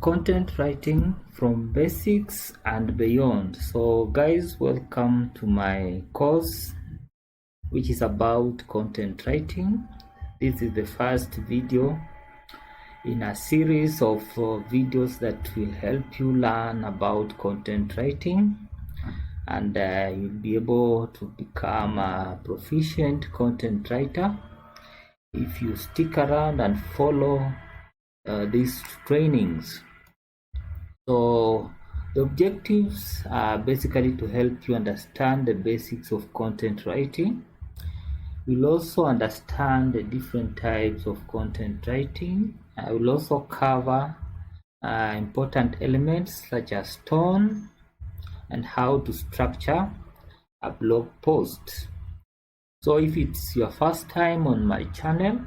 content writing from basics and beyond. So guys, welcome to my course which is about content writing. This is the first video in a series of videos that will help you learn about content writing, and you'll be able to become a proficient content writer if you stick around and follow these trainings. So the objectives are basically to help you understand the basics of content writing. You'll also understand the different types of content writing. I will also cover important elements such as tone and how to structure a blog post. So if it's your first time on my channel,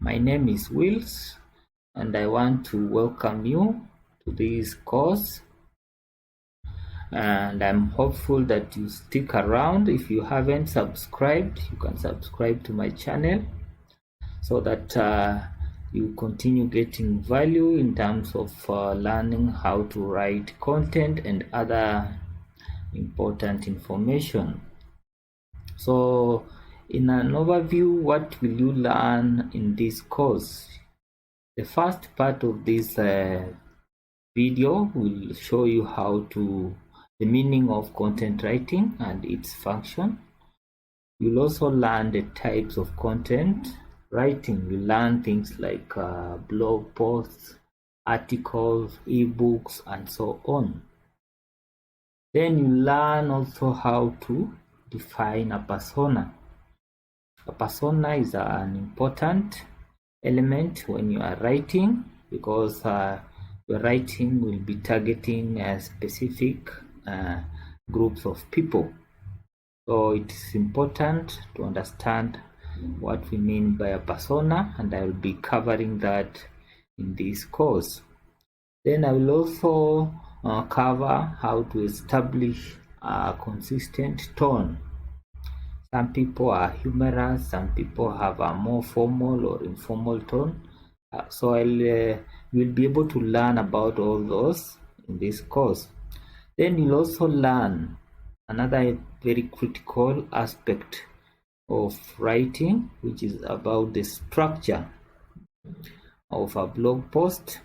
my name is Wills and I want to welcome you to this course, and I'm hopeful that you stick around. If you haven't subscribed, you can subscribe to my channel so that you continue getting value in terms of learning how to write content and other important information. So in an overview, what will you learn in this course? The first part of this video will show you the meaning of content writing and its function. You'll also learn the types of content writing. You learn things like blog posts, articles, ebooks, and so on. Then you learn also how to define a persona. A persona is an important element when you are writing, because your writing will be targeting specific groups of people. So it is important to understand what we mean by a persona, and I will be covering that in this course. Then I will also cover how to establish a consistent tone. Some people are humorous, some people have a more formal or informal tone. So you'll be able to learn about all those in this course. Then you'll also learn another very critical aspect of writing, which is about the structure of a blog post,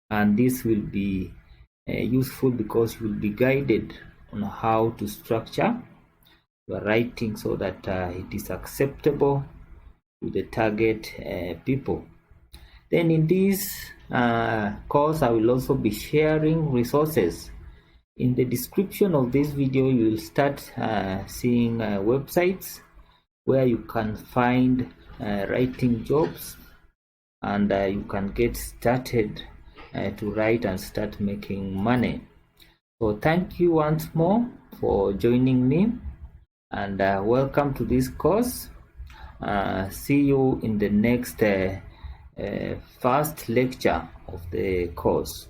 and this will be useful because you will be guided on how to structure your writing so that it is acceptable to the target people. Then in this course, I will also be sharing resources. In the description of this video, you will start seeing websites where you can find writing jobs, and you can get started to write and start making money. So thank you once more for joining me, and welcome to this course. See you in the next first lecture of the course.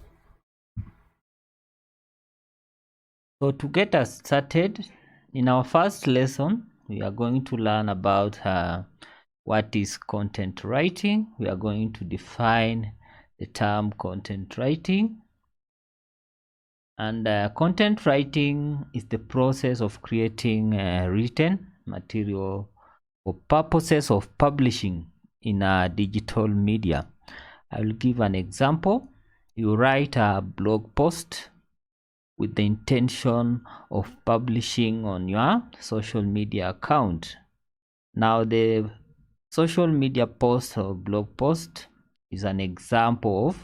So to get us started, in our first lesson, we are going to learn about what is content writing. We are going to define the term content writing. And content writing is the process of creating written material for purposes of publishing in a digital media. I will give an example. You write a blog post with the intention of publishing on your social media account. Now the social media post or blog post is an example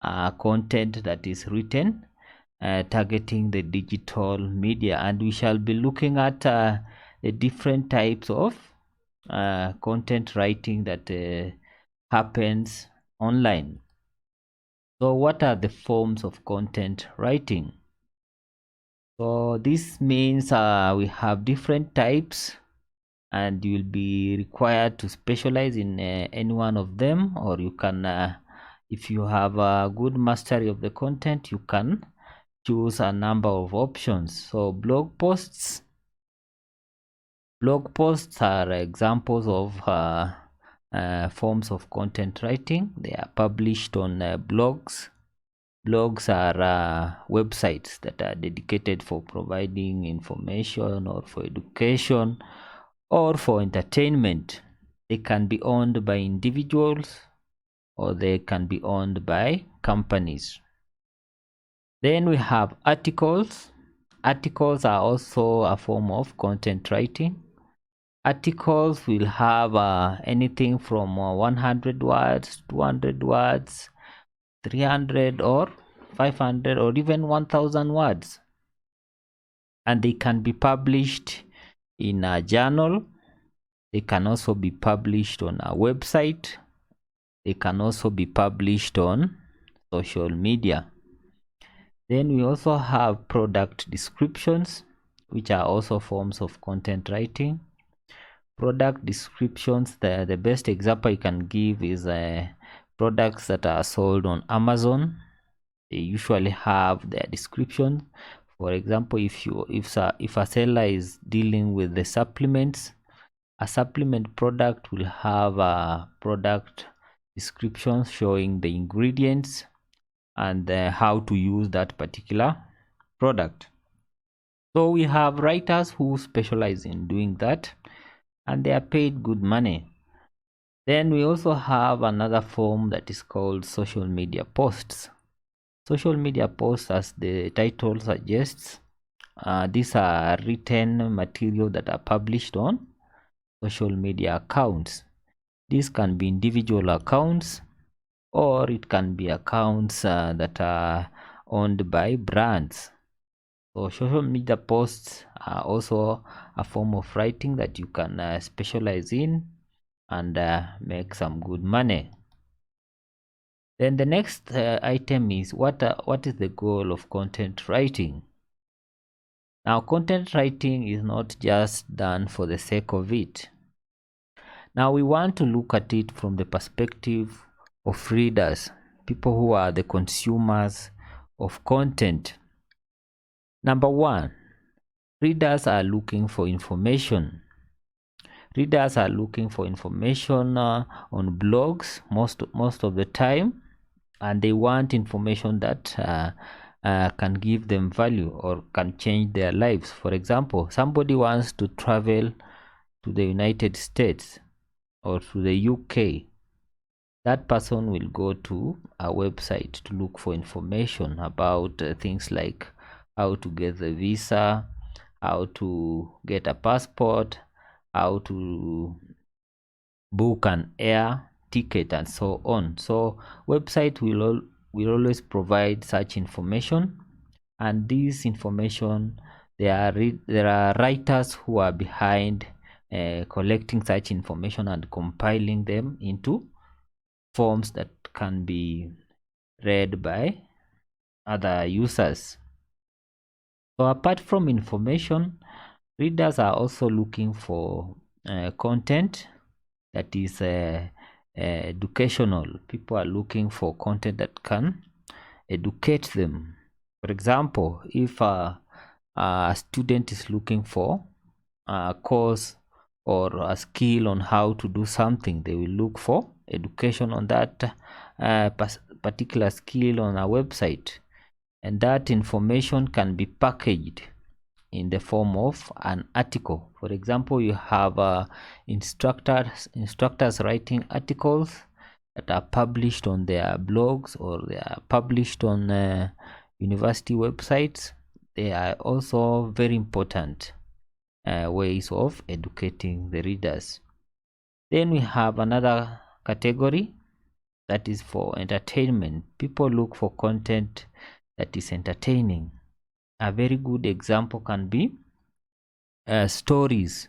of content that is written targeting the digital media, and we shall be looking at the different types of content writing that happens online. So what are the forms of content writing? So this means we have different types, and you will be required to specialize in any one of them, or you can if you have a good mastery of the content, you can choose a number of options. So blog posts are examples of forms of content writing. They are published on blogs. Blogs are websites that are dedicated for providing information or for education or for entertainment. They can be owned by individuals or they can be owned by companies. Then we have articles. Articles are also a form of content writing. Articles will have anything from 100 words, 200 words, 300 or 500 or even 1000 words. And they can be published in a journal. They can also be published on a website. They can also be published on social media. Then we also have product descriptions, which are also forms of content writing. Product descriptions, the best example you can give is products that are sold on Amazon. They usually have their description. For example, if a seller is dealing with the supplements, a supplement product will have a product description showing the ingredients and how to use that particular product. So we have writers who specialize in doing that, and they are paid good money. Then we also have another form that is called social media posts. Social media posts, as the title suggests, these are written material that are published on social media accounts. These can be individual accounts or it can be accounts that are owned by brands. So social media posts are also a form of writing that you can specialize in and make some good money. Then the next item is what is the goal of content writing? Now, content writing is not just done for the sake of it. Now we want to look at it from the perspective of readers, people who are the consumers of content. Number one, readers are looking for information. Readers are looking for information on blogs most of the time, and they want information that can give them value or can change their lives. For example, somebody wants to travel to the United States or to the UK. That person will go to a website to look for information about things like how to get the visa, how to get a passport, how to book an air ticket, and so on. So website will always provide such information, and this information, there are writers who are behind collecting such information and compiling them into forms that can be read by other users. So apart from information, readers are also looking for content that is educational. People are looking for content that can educate them. For example, if a student is looking for a course or a skill on how to do something, they will look for education on that particular skill on a website, and that information can be packaged in the form of an article. For example, you have instructors writing articles that are published on their blogs or they are published on university websites. They are also very important ways of educating the readers. Then we have another category that is for entertainment. People look for content that is entertaining. A very good example can be stories.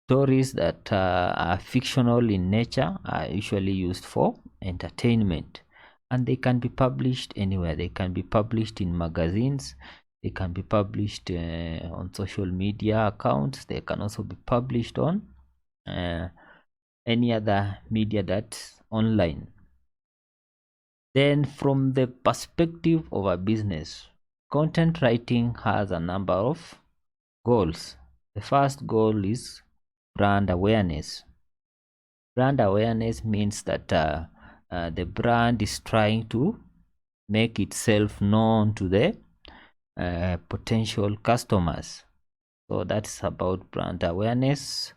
Stories that are fictional in nature are usually used for entertainment, and they can be published anywhere. They can be published in magazines, they can be published on social media accounts, they can also be published on any other media that's online. Then from the perspective of a business, content writing has a number of goals. The first goal is brand awareness. Brand awareness means that the brand is trying to make itself known to the potential customers. So that's about brand awareness,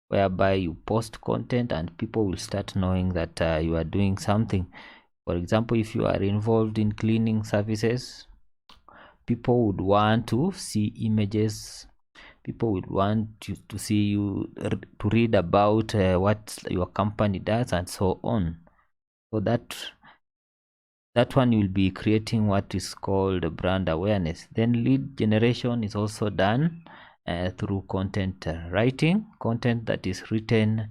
whereby you post content and people will start knowing that you are doing something. For example, if you are involved in cleaning services, people would want to see images, people would want to see you, to read about what your company does and so on. So that one will be creating what is called brand awareness. Then lead generation is also done through content writing, content that is written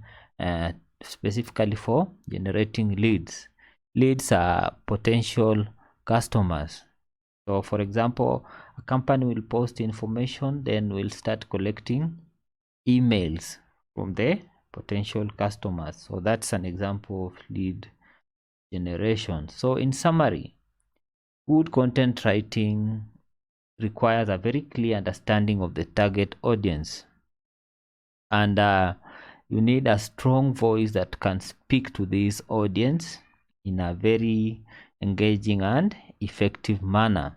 specifically for generating leads. Leads are potential customers. So for example, a company will post information, then we'll start collecting emails from the potential customers. So that's an example of lead generation. So in summary, good content writing requires a very clear understanding of the target audience, and you need a strong voice that can speak to this audience in a very engaging and effective manner.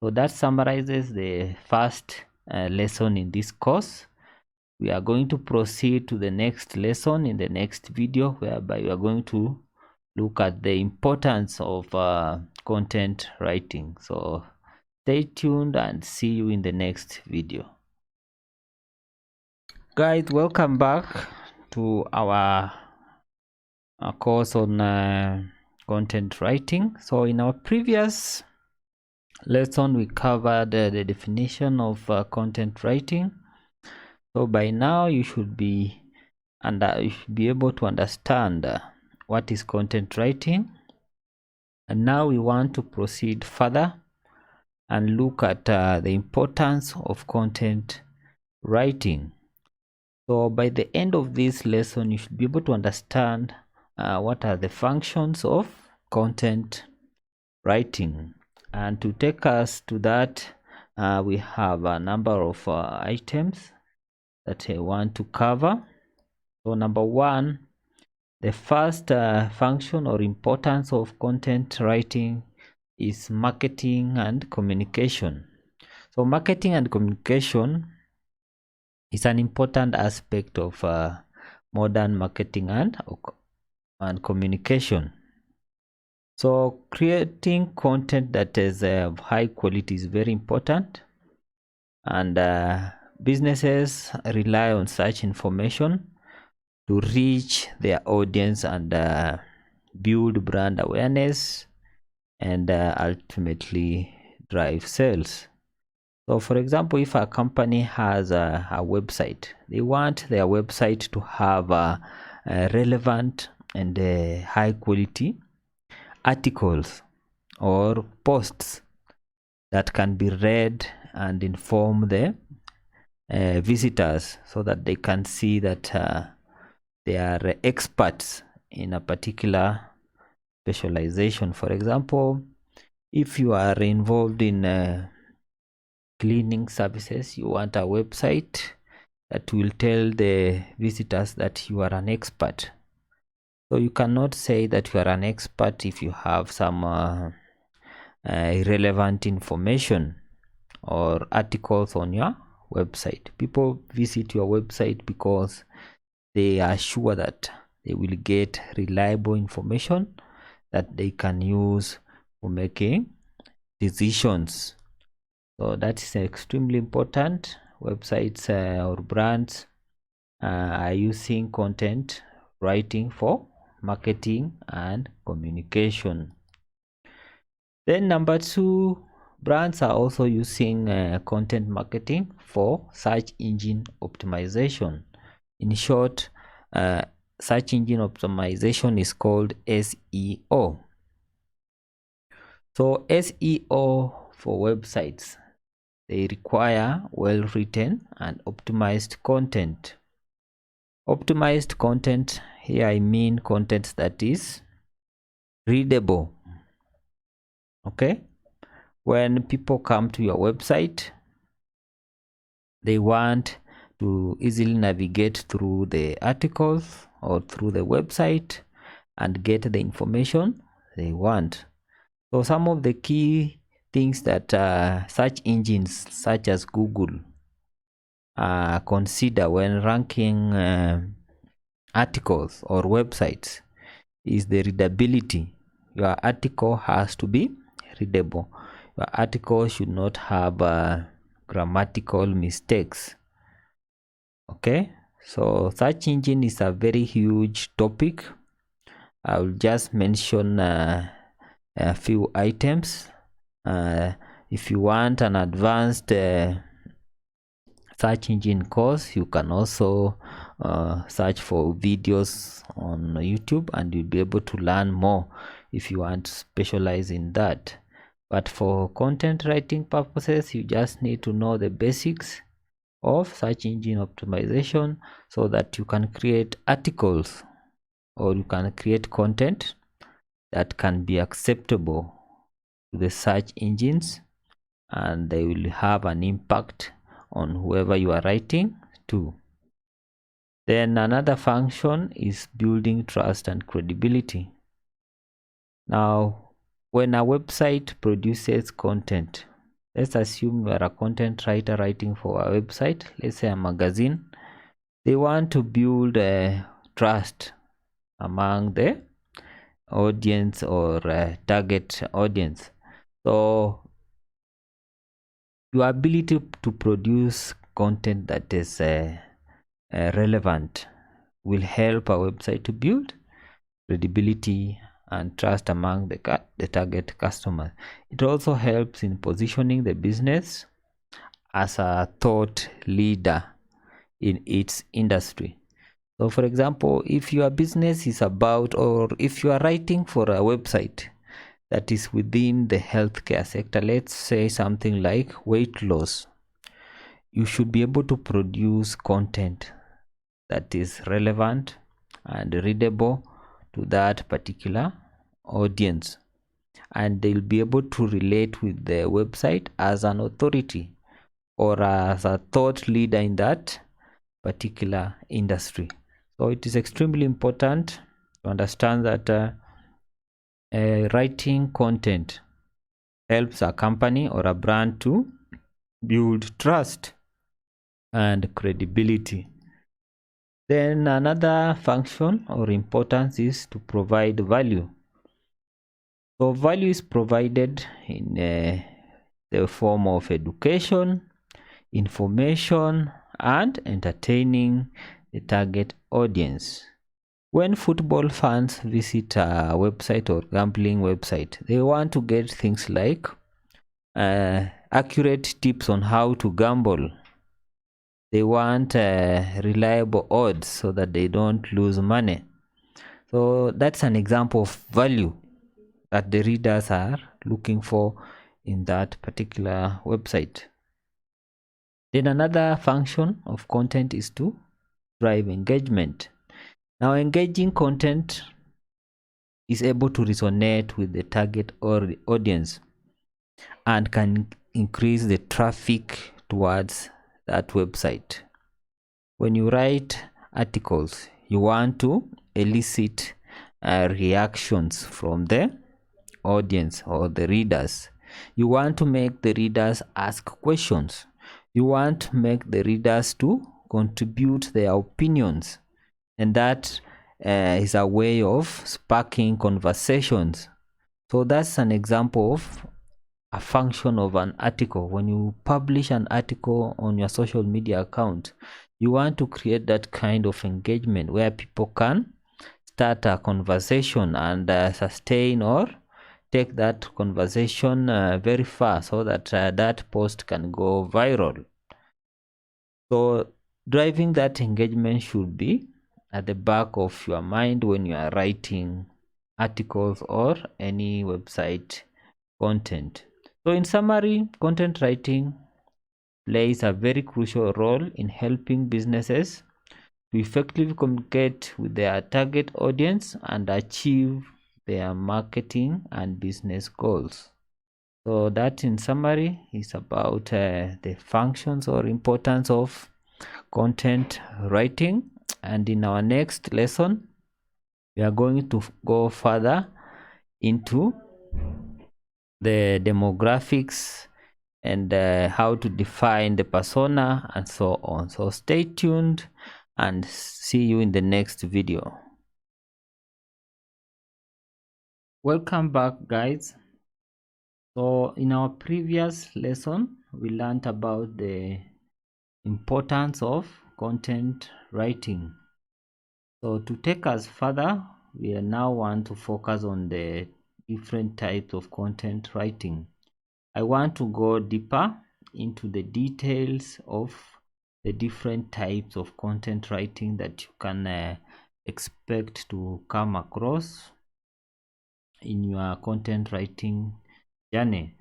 So that summarizes the first lesson in this course. We are going to proceed to the next lesson in the next video, whereby we are going to look at the importance of content writing. So stay tuned and see you in the next video. Guys, welcome back to our course on content writing. So in our previous lesson, we covered the definition of content writing. So by now you should be able to understand what is content writing. And now we want to proceed further and look at the importance of content writing. So by the end of this lesson, you should be able to understand what are the functions of content writing. And to take us to that, we have a number of items that I want to cover. So number one, the first function or importance of content writing is marketing and communication. So marketing and communication is an important aspect of modern marketing and communication. So creating content that is of high quality is very important, and businesses rely on such information to reach their audience and build brand awareness and ultimately drive sales. So for example, if a company has a website, they want their website to have relevant and high quality articles or posts that can be read and inform the visitors, so that they can see that they are experts in a particular specialization. For example, if you are involved in cleaning services, you want a website that will tell the visitors that you are an expert. So you cannot say that you are an expert if you have some irrelevant information or articles on your website. People visit your website because they are sure that they will get reliable information that they can use for making decisions. So that is extremely important. Websites or brands are using content writing for marketing and communication. Then number two, brands are also using content marketing for search engine optimization. In short, search engine optimization is called SEO. So SEO for websites, they require well-written and optimized content. Optimized content, here I mean content that is readable. Okay, when people come to your website, they want to easily navigate through the articles or through the website and get the information they want. So some of the key things that search engines such as Google consider when ranking articles or websites is the readability. Your article has to be readable. Your article should not have grammatical mistakes. Okay, so search engine is a very huge topic. I will just mention a few items. If you want an advanced search engine course, you can also search for videos on YouTube, and you'll be able to learn more if you want to specialize in that. But for content writing purposes, you just need to know the basics of search engine optimization so that you can create articles or you can create content that can be acceptable to the search engines, and they will have an impact on whoever you are writing to. Then another function is building trust and credibility. Now, when a website produces content, let's assume you are a content writer writing for a website, let's say a magazine. They want to build trust among the audience or target audience. So your ability to produce content that is relevant will help a website to build credibility and trust among the target customer. It also helps in positioning the business as a thought leader in its industry. So for example, if your business is about, or if you are writing for a website that is within the healthcare sector, let's say something like weight loss, you should be able to produce content that is relevant and readable to that particular audience, and they'll be able to relate with the website as an authority or as a thought leader in that particular industry. So it is extremely important to understand that writing content helps a company or a brand to build trust and credibility. Then another function or importance is to provide value. So value is provided in the form of education, information, and entertaining the target audience. When football fans visit a website or gambling website, they want to get things like accurate tips on how to gamble. They want reliable odds so that they don't lose money. So that's an example of value that the readers are looking for in that particular website. Then another function of content is to drive engagement. Now, engaging content is able to resonate with the target audience and can increase the traffic towards that website. When you write articles, you want to elicit reactions from the audience or the readers. You want to make the readers ask questions. You want to make the readers to contribute their opinions, and that is a way of sparking conversations. So that's an example of a function of an article. When you publish an article on your social media account, you want to create that kind of engagement where people can start a conversation and sustain or take that conversation very far so that that post can go viral. So driving that engagement should be at the back of your mind when you are writing articles or any website content. So in summary, content writing plays a very crucial role in helping businesses to effectively communicate with their target audience and achieve their marketing and business goals. So that in summary is about the functions or importance of content writing, and in our next lesson we are going to go further into the demographics and how to define the persona and so on. So stay tuned and see you in the next video. Welcome back, guys. So in our previous lesson we learned about the importance of content writing. So to take us further, we now want to focus on the different types of content writing. I want to go deeper into the details of the different types of content writing that you can expect to come across in your content writing journey.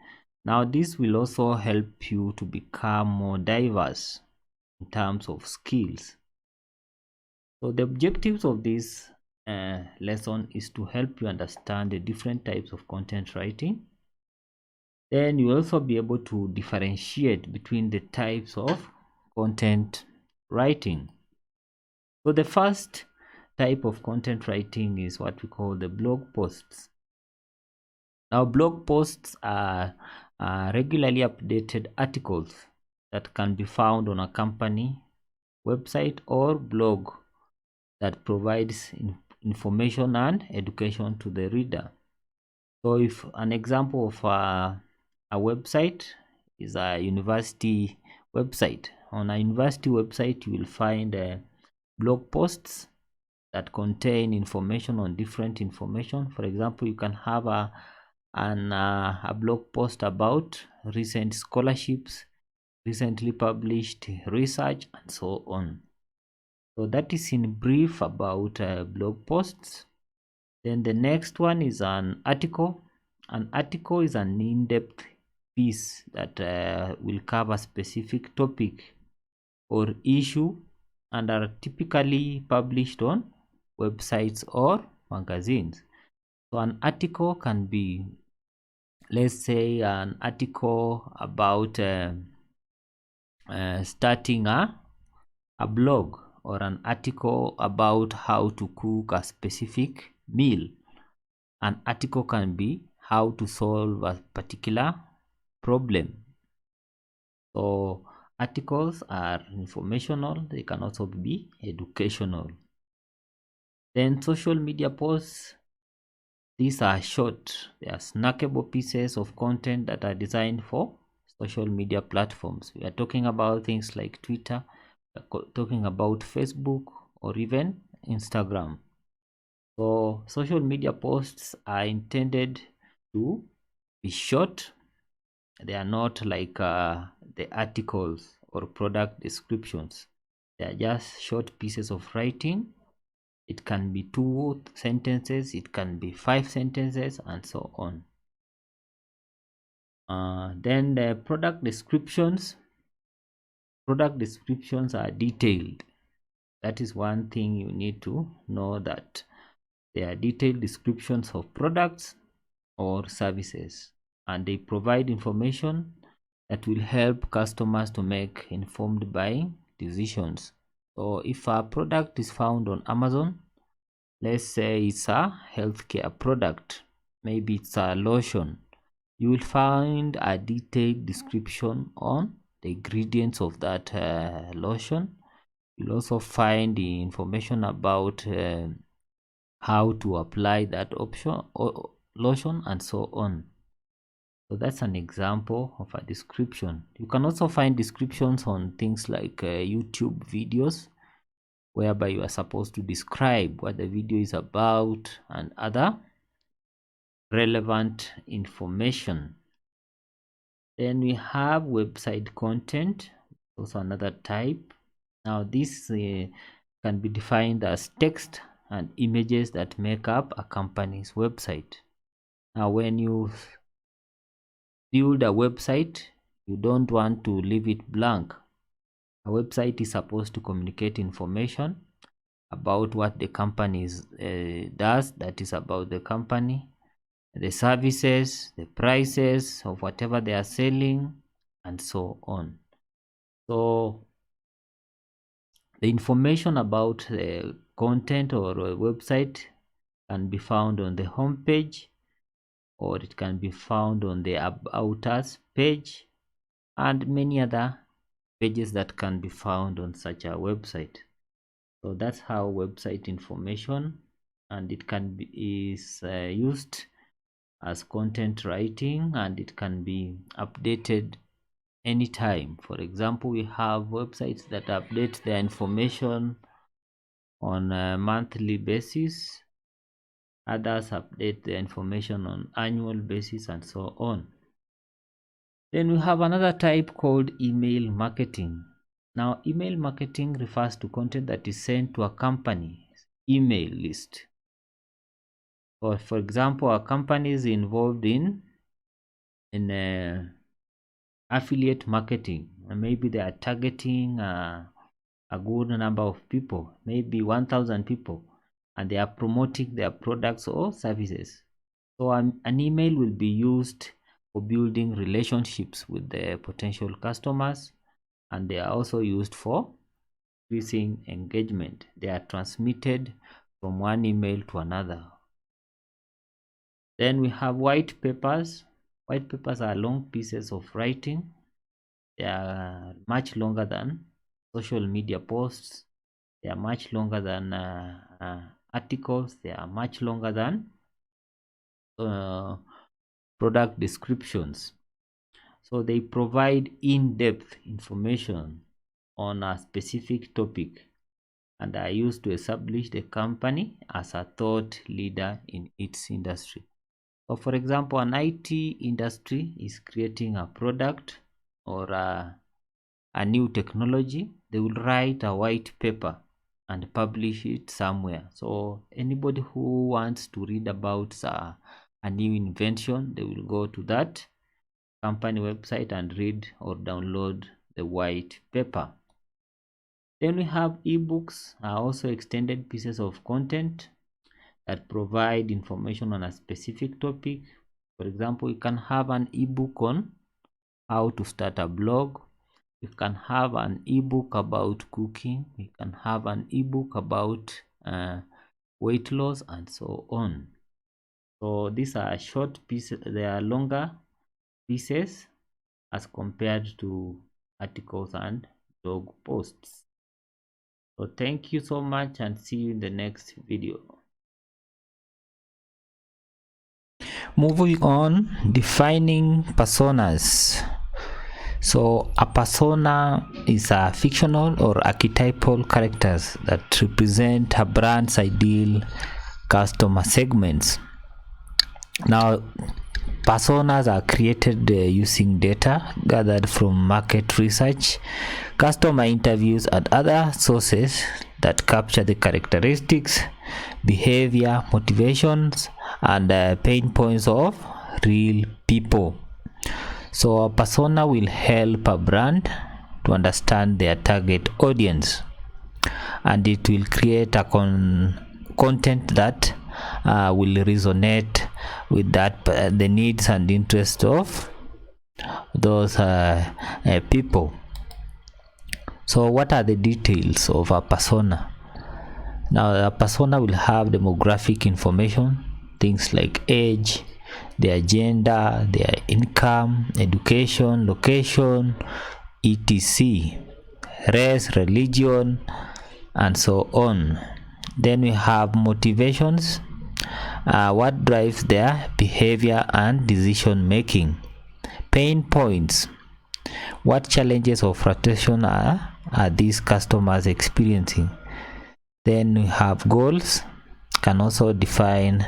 Now, this will also help you to become more diverse in terms of skills. So the objectives of this lesson is to help you understand the different types of content writing. Then you also be able to differentiate between the types of content writing. So the first type of content writing is what we call the blog posts. Now, blog posts are regularly updated articles that can be found on a company website or blog that provides information and education to the reader. So if an example of a website is a university website, on a university website you will find blog posts that contain information on different information. For example, you can have a blog post about recent scholarships, recently published research, and so on. So that is in brief about blog posts. Then the next one is an article. An article is an in-depth piece that will cover a specific topic or issue and are typically published on websites or magazines. So an article can be, let's say, an article about starting a blog, or an article about how to cook a specific meal. An article can be how to solve a particular problem. So articles are informational, they can also be educational. Then social media posts, these are short, they are snackable pieces of content that are designed for social media platforms. We are talking about things like Twitter, we are talking about Facebook, or even Instagram. So social media posts are intended to be short. They are not like the articles or product descriptions. They are just short pieces of writing. It can be 2 sentences, it can be 5 sentences, and so on. Then the product descriptions. Product descriptions are detailed. That is one thing you need to know, that they are detailed descriptions of products or services, and they provide information that will help customers to make informed buying decisions. So if a product is found on Amazon, let's say it's a healthcare product, maybe it's a lotion, you will find a detailed description on the ingredients of that lotion. You'll also find the information about how to apply that option or lotion, and so on. So that's an example of a description. You can also find descriptions on things like YouTube videos, whereby you are supposed to describe what the video is about and other relevant information. Then we have website content, also another type. Now this can be defined as text and images that make up a company's website. Now when you build a website, you don't want to leave it blank. A website is supposed to communicate information about what the company does, that is about the company, the services, the prices of whatever they are selling, and so on. So The information about the content or a website can be found on the home page, or it can be found on the About Us page, and many other pages that can be found on such a website. So that's how website information, and it can be used as content writing, and it can be updated anytime. For example, we have websites that update their information on a monthly basis, others update their information on annual basis, and so on. Then we have another type called email marketing. Now, email marketing refers to content that is sent to a company's email list. Or for example, a company is involved in affiliate marketing, and maybe they are targeting a good number of people, maybe 1,000 people, and they are promoting their products or services. So an email will be used for building relationships with the potential customers, and they are also used for increasing engagement. They are transmitted from one email to another. Then we have white papers. White papers are long pieces of writing. They are much longer than social media posts. They are much longer than articles. They are much longer than product descriptions. So they provide in-depth information on a specific topic and are used to establish the company as a thought leader in its industry. So for example, an IT industry is creating a product or a new technology. They will write a white paper and publish it somewhere. So anybody who wants to read about a new invention, they will go to that company website and read or download the white paper. Then we have ebooks, are also extended pieces of content that provide information on a specific topic. For example, you can have an ebook on how to start a blog. You can have an ebook about cooking. You can have an ebook about weight loss, and so on. So these are short pieces. They are longer pieces as compared to articles and blog posts. So thank you so much, and see you in the next video. Moving on, defining personas. So a persona is a fictional or archetypal characters that represent a brand's ideal customer segments. Now, personas are created using data gathered from market research, customer interviews, and other sources that capture the characteristics, behavior, motivations, and pain points of real people. So a persona will help a brand to understand their target audience, and it will create a content that will resonate with that the needs and interests of those people. So what are the details of a persona? Now, a persona will have demographic information, things like age, their gender, their income, education, location, etc., race, religion, and so on. Then we have motivations, what drives their behavior and decision making. Pain points, what challenges or frustration are these customers experiencing. Then we have goals, can also define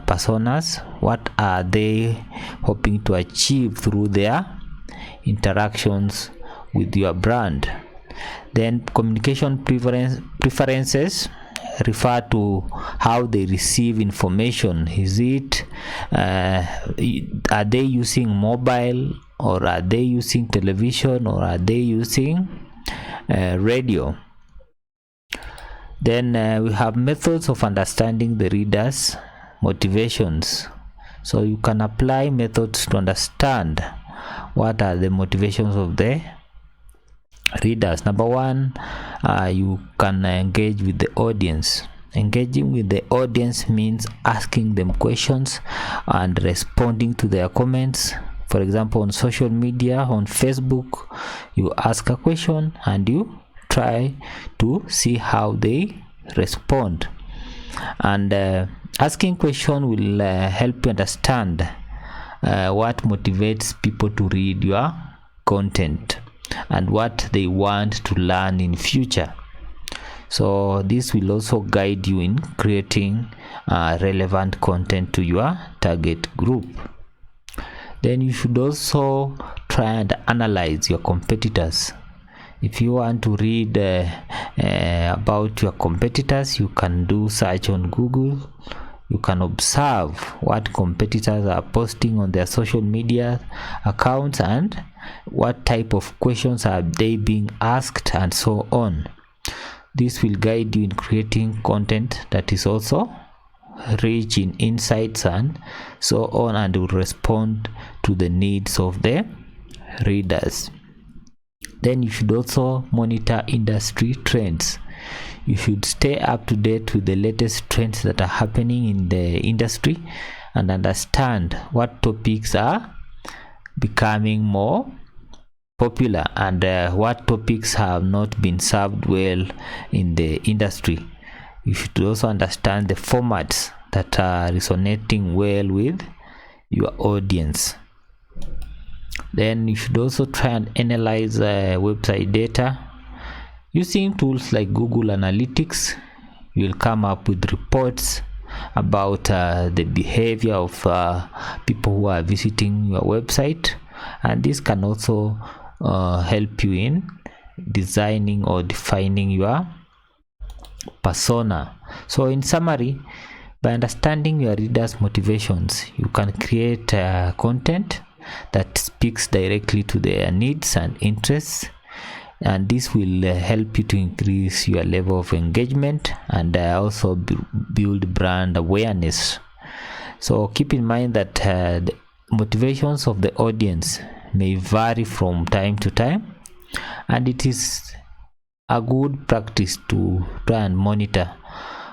personas, what are they hoping to achieve through their interactions with your brand. Then communication preferences refer to how they receive information. Is it are they using mobile, or are they using television, or are they using radio? Then we have methods of understanding the reader's motivations. So you can apply methods to understand what are the motivations of the readers. Number one, you can engage with the audience. Engaging with the audience means asking them questions and responding to their comments. For example, on social media, on Facebook, you ask a question and you try to see how they respond. And asking question will help you understand what motivates people to read your content and what they want to learn in future. So this will also guide you in creating relevant content to your target group. Then you should also try and analyze your competitors. If you want to read about your competitors, you can do search on Google. You can observe what competitors are posting on their social media accounts and what type of questions are they being asked and so on. This will guide you in creating content that is also rich in insights and so on, and will respond to the needs of the readers. Then you should also monitor industry trends. You should stay up to date with the latest trends that are happening in the industry and understand what topics are becoming more popular and what topics have not been served well in the industry. You should also understand the formats that are resonating well with your audience. Then you should also try and analyze website data. Using tools like Google Analytics, you will come up with reports about the behavior of people who are visiting your website, and this can also help you in designing or defining your persona. So in summary, by understanding your readers' motivations, you can create content that speaks directly to their needs and interests, and this will help you to increase your level of engagement and also build brand awareness. So keep in mind that the motivations of the audience may vary from time to time, and it is a good practice to try and monitor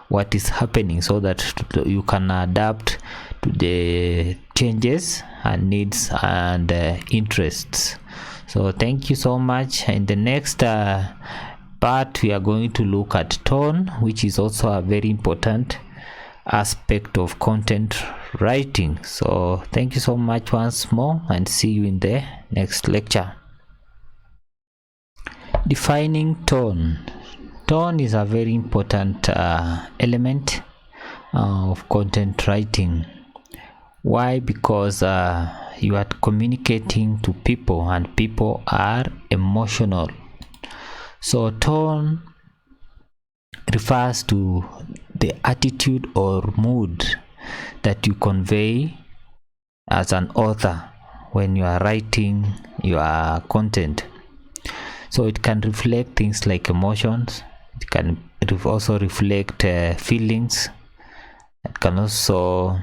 what is happening so that you can adapt to the changes and needs and interests. So thank you so much. In the next part, we are going to look at tone, which is also a very important aspect of content writing. So thank you so much once more, and see you in the next lecture. Defining tone. Tone is a very important element of content writing. Why? Because you are communicating to people, and people are emotional. So tone refers to the attitude or mood that you convey as an author when you are writing your content. So it can reflect things like emotions. It can also reflect feelings. It can also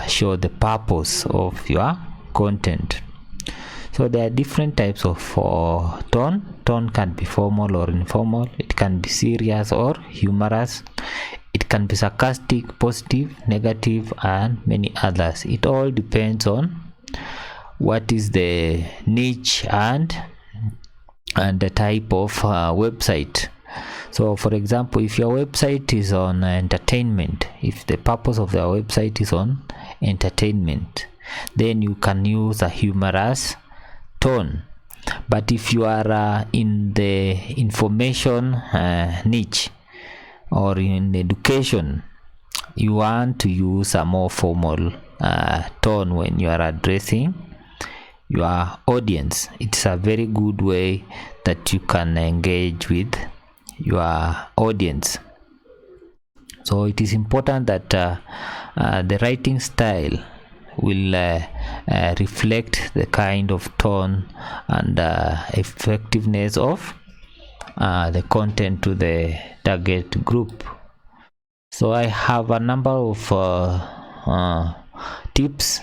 show the purpose of your content. So there are different types of tone. Tone can be formal or informal. It can be serious or humorous. It can be sarcastic, positive, negative, and many others. It all depends on what is the niche and the type of website. So for example, if your website is on entertainment, if the purpose of your website is on entertainment, then you can use a humorous tone. But if you are in the information niche or in education, you want to use a more formal tone when you are addressing your audience. It's a very good way that you can engage with your audience. So it is important that the writing style will reflect the kind of tone and effectiveness of the content to the target group. So I have a number of tips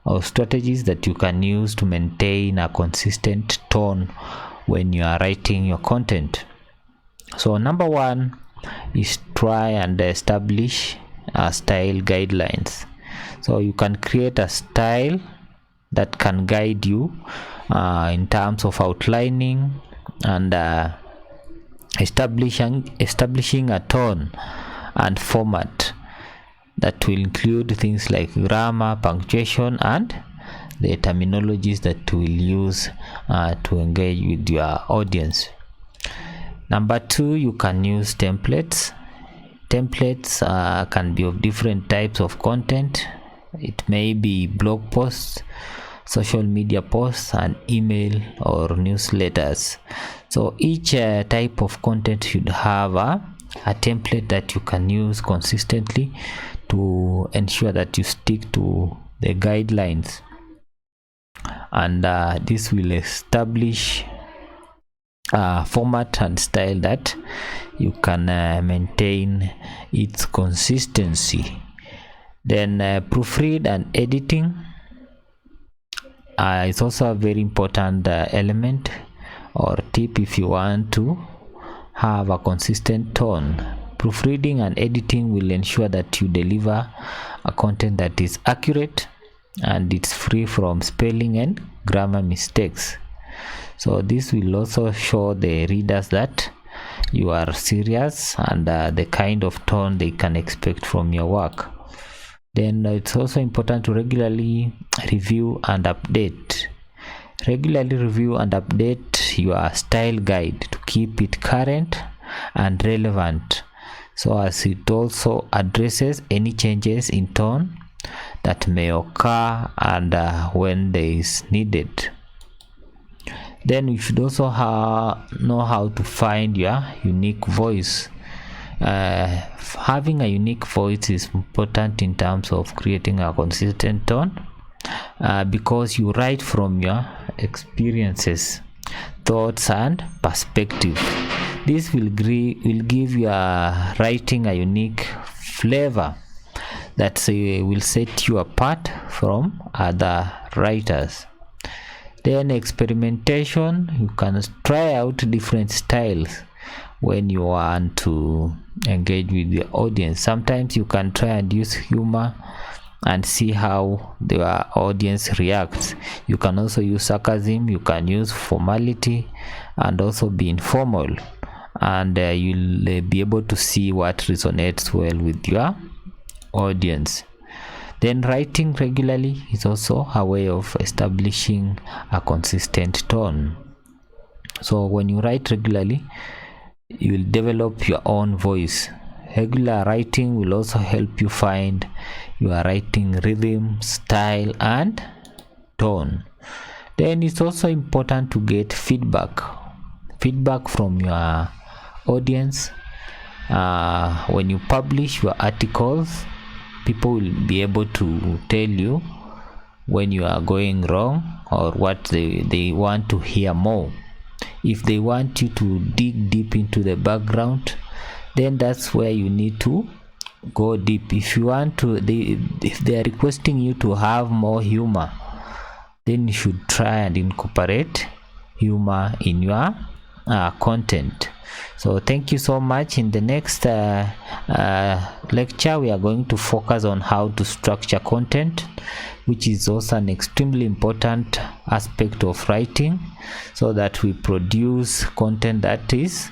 or strategies that you can use to maintain a consistent tone when you are writing your content. So number one is try and establish style guidelines. So you can create a style that can guide you in terms of outlining and establishing a tone and format that will include things like grammar, punctuation, and the terminologies that you will use to engage with your audience. Number two, you can use templates. Templates can be of different types of content. It may be blog posts, social media posts, and email or newsletters. So each type of content should have a template that you can use consistently to ensure that you stick to the guidelines, and this will establish format and style that you can maintain its consistency. Then proofread and editing is also a very important element or tip if you want to have a consistent tone. Proofreading and editing will ensure that you deliver a content that is accurate and it's free from spelling and grammar mistakes. So this will also show the readers that you are serious and the kind of tone they can expect from your work. Then it's also important to regularly review and update. Regularly review and update your style guide to keep it current and relevant, so as it also addresses any changes in tone that may occur and when there is needed. Then you should also know how to find your unique voice. Having a unique voice is important in terms of creating a consistent tone, because you write from your experiences, thoughts, and perspective. This will give your writing a unique flavor that will set you apart from other writers. Then experimentation, you can try out different styles when you want to engage with the audience. Sometimes you can try and use humor and see how the audience reacts. You can also use sarcasm, you can use formality, and also be informal, and you'll be able to see what resonates well with your audience. Then writing regularly is also a way of establishing a consistent tone. So when you write regularly, you will develop your own voice. Regular writing will also help you find your writing rhythm, style, and tone. Then it's also important to get feedback from your audience. When you publish your articles, people will be able to tell you when you are going wrong or what they want to hear more. If they want you to dig deep into the background, then that's where you need to go deep. If you want to, if they are requesting you to have more humor, then you should try and incorporate humor in your content. So thank you so much. In the next lecture, we are going to focus on how to structure content, which is also an extremely important aspect of writing, so that we produce content that is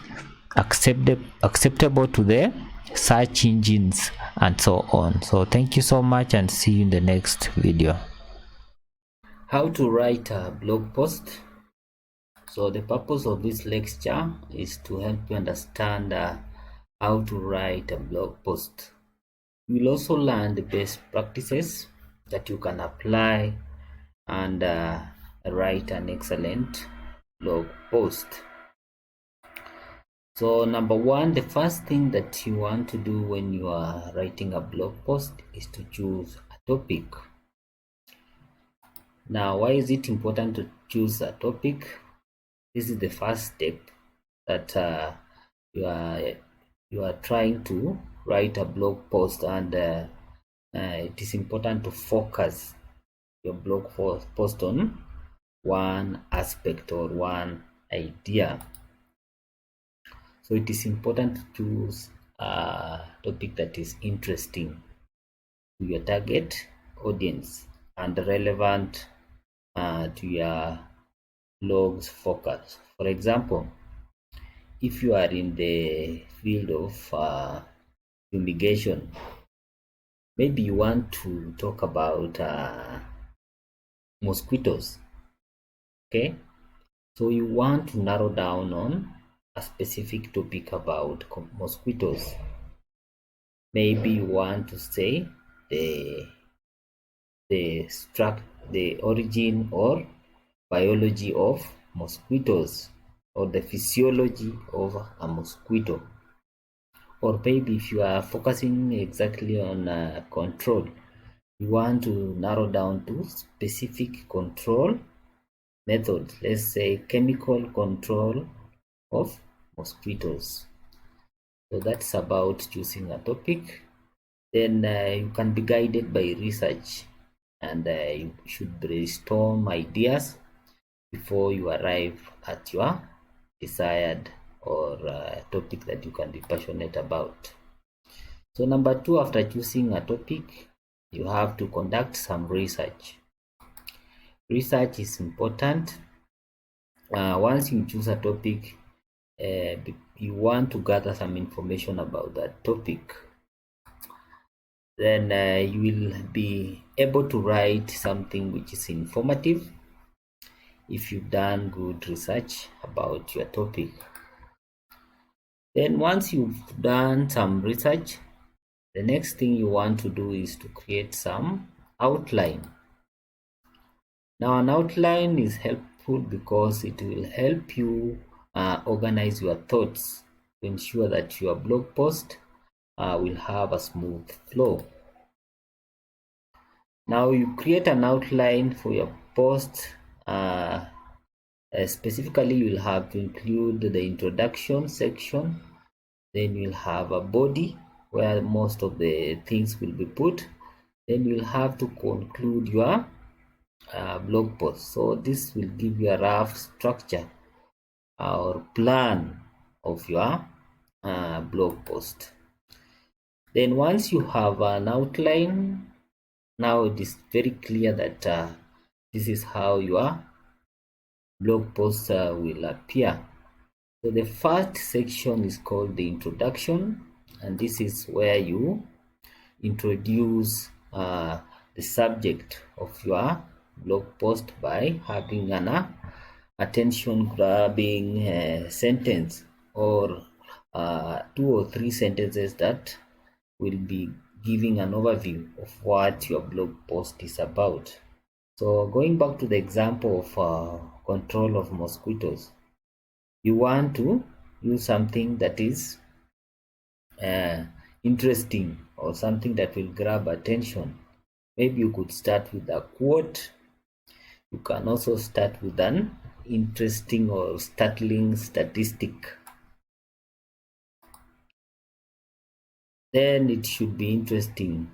acceptable to the search engines and so on. So thank you so much, and see you in the next video. How to write a blog post. So the purpose of this lecture is to help you understand how to write a blog post. You will also learn the best practices that you can apply and write an excellent blog post. So number one, the first thing that you want to do when you are writing a blog post is to choose a topic. Now, why is it important to choose a topic? This is the first step that you are trying to write a blog post, and it is important to focus your blog post on one aspect or one idea. So it is important to choose a topic that is interesting to your target audience and relevant to your blog's focus. For example, if you are in the field of fumigation, maybe you want to talk about mosquitoes. Okay, so you want to narrow down on a specific topic about mosquitoes. Maybe you want to say the the origin or biology of mosquitoes, or the physiology of a mosquito. Or maybe if you are focusing exactly on control, you want to narrow down to specific control method, let's say chemical control of mosquitoes. So that's about choosing a topic. Then you can be guided by research, and you should brainstorm ideas before you arrive at your desired or topic that you can be passionate about. So number 2, after choosing a topic, you have to conduct some research. Research is important. Once you choose a topic, you want to gather some information about that topic. Then you will be able to write something which is informative if you've done good research about your topic. Then once you've done some research, the next thing you want to do is to create some outline. Now an outline is helpful because it will help you organize your thoughts to ensure that your blog post will have a smooth flow. Now you create an outline for your post. Specifically, you'll have to include the introduction section. Then you'll have a body where most of the things will be put. Then you'll have to conclude your blog post. So this will give you a rough structure or plan of your blog post. Then once you have an outline, now it is very clear that this is how your blog post will appear. So the first section is called the introduction, and this is where you introduce the subject of your blog post by having an attention grabbing sentence or 2 or 3 sentences that will be giving an overview of what your blog post is about. So going back to the example of control of mosquitoes, you want to use something that is interesting or something that will grab attention. Maybe you could start with a quote. You can also start with an interesting or startling statistic. Then it should be interesting.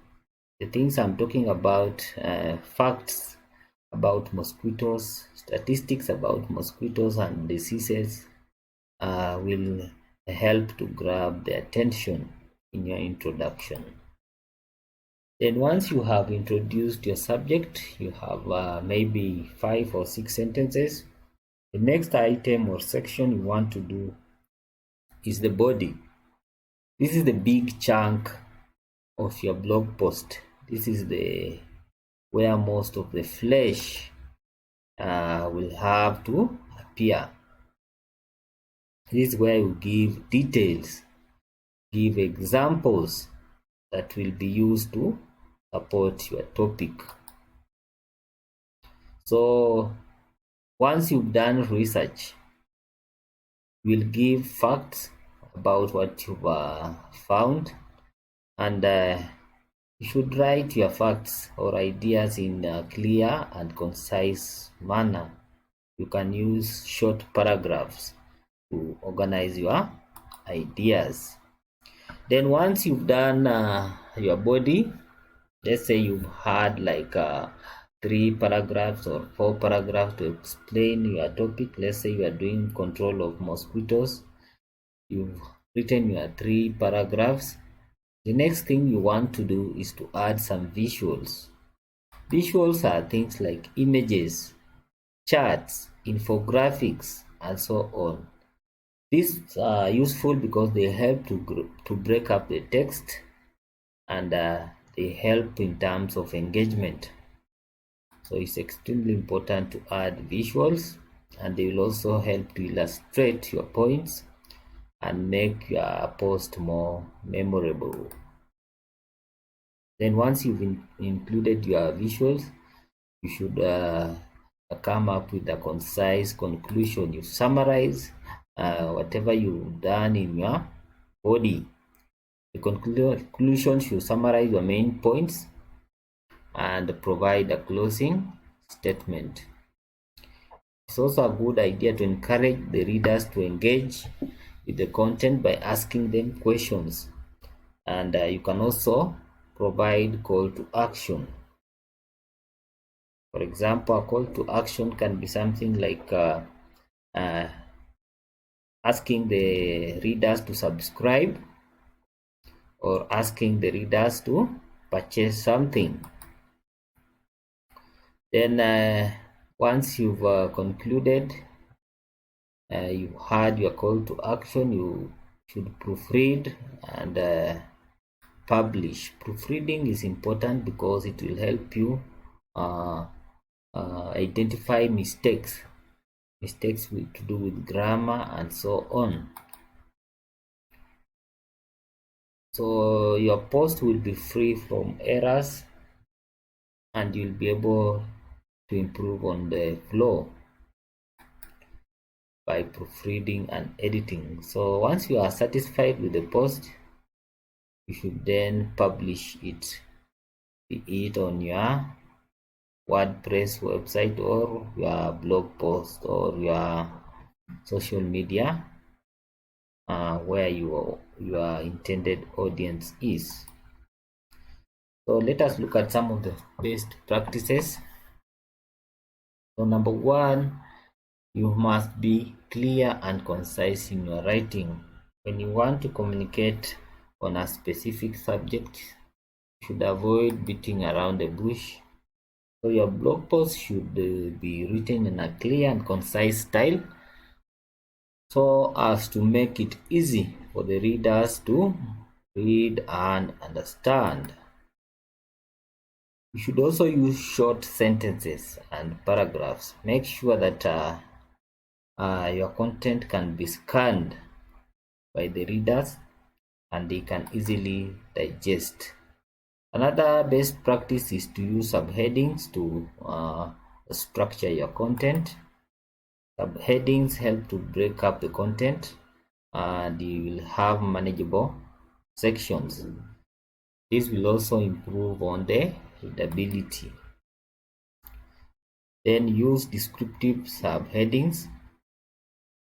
The things I'm talking about, facts about mosquitoes, statistics about mosquitoes and diseases will help to grab the attention in your introduction. Then once you have introduced your subject, you have maybe 5 or 6 sentences. The next item or section you want to do is the body. This is the big chunk of your blog post. This is the where most of the flesh will have to appear. This is where you give details, give examples that will be used to support your topic. So once you've done research, you will give facts about what you've found, and you should write your facts or ideas in a clear and concise manner. You can use short paragraphs to organize your ideas. Then once you've done your body, let's say you've had like 3 paragraphs or 4 paragraphs to explain your topic. Let's say you are doing control of mosquitoes. You've written your 3 paragraphs. The next thing you want to do is to add some visuals. Visuals are things like images, charts, infographics, and so on. These are useful because they help to break up the text, and they help in terms of engagement. So it's extremely important to add visuals, and they will also help to illustrate your points and make your post more memorable. Then once you've included your visuals, you should come up with a concise conclusion. You summarize whatever you've done in your body. The conclusion should summarize your main points and provide a closing statement. It's also a good idea to encourage the readers to engage with the content by asking them questions, and you can also provide call to action. For example, a call to action can be something like asking the readers to subscribe or asking the readers to purchase something. Then once you've concluded, you had your call to action, you should proofread and publish. Proofreading is important because it will help you identify mistakes to do with grammar and so on. So your post will be free from errors, and you'll be able to improve on the flow by proofreading and editing. So once you are satisfied with the post, you should then publish it, be it on your WordPress website or your blog post or your social media where your intended audience is. So let us look at some of the best practices. So number one, you must be clear and concise in your writing. When you want to communicate on a specific subject, you should avoid beating around the bush. So your blog post should be written in a clear and concise style, so as to make it easy for the readers to read and understand. You should also use short sentences and paragraphs. Make sure that your content can be scanned by the readers and they can easily digest. Another best practice is to use subheadings to structure your content. Subheadings help to break up the content, and you will have manageable sections. This will also improve on the readability. Then use descriptive subheadings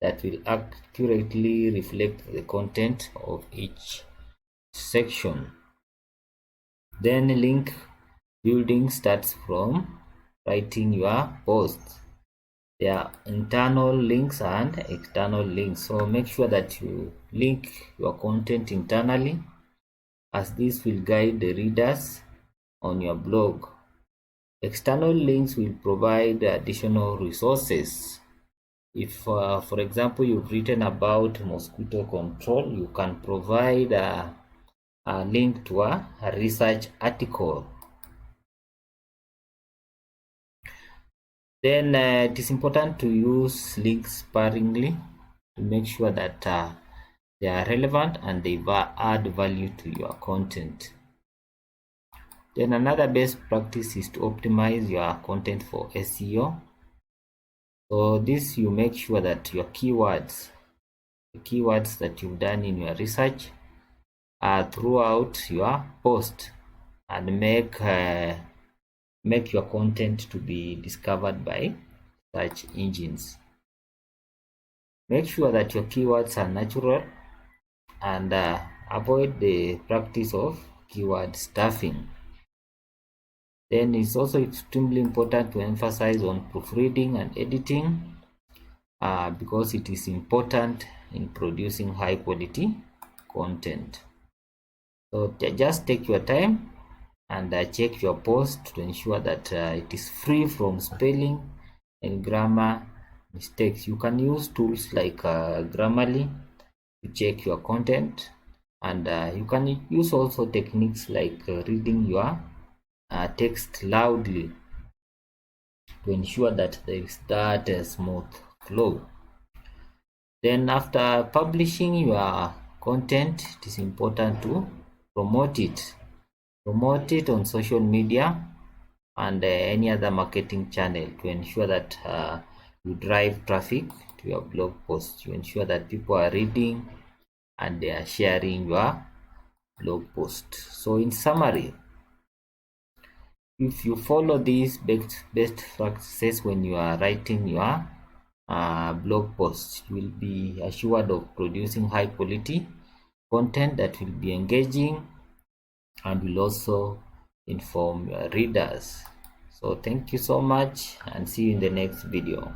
that will accurately reflect the content of each section. Then link building starts from writing your posts. There are internal links and external links, so make sure that you link your content internally, as this will guide the readers on your blog. External links will provide additional resources. If for example you've written about mosquito control, you can provide a link to a research article. Then it is important to use links sparingly to make sure that they are relevant and they add value to your content. Then another best practice is to optimize your content for SEO. So this, you make sure that your keywords, the keywords that you've done in your research, are throughout your post, and make your content to be discovered by search engines. Make sure that your keywords are natural, and avoid the practice of keyword stuffing. Then it's also extremely important to emphasize on proofreading and editing because it is important in producing high quality content. So just take your time and check your post to ensure that it is free from spelling and grammar mistakes. You can use tools like Grammarly to check your content, and you can use also techniques like reading your text loudly to ensure that there is that smooth flow. Then after publishing your content, it is important to promote it. Promote it on social media and any other marketing channel to ensure that you drive traffic to your blog post. You ensure that people are reading and they are sharing your blog post. So in summary, if you follow these best practices when you are writing your blog post, you will be assured of producing high quality content that will be engaging and will also inform your readers. So thank you so much and see you in the next video.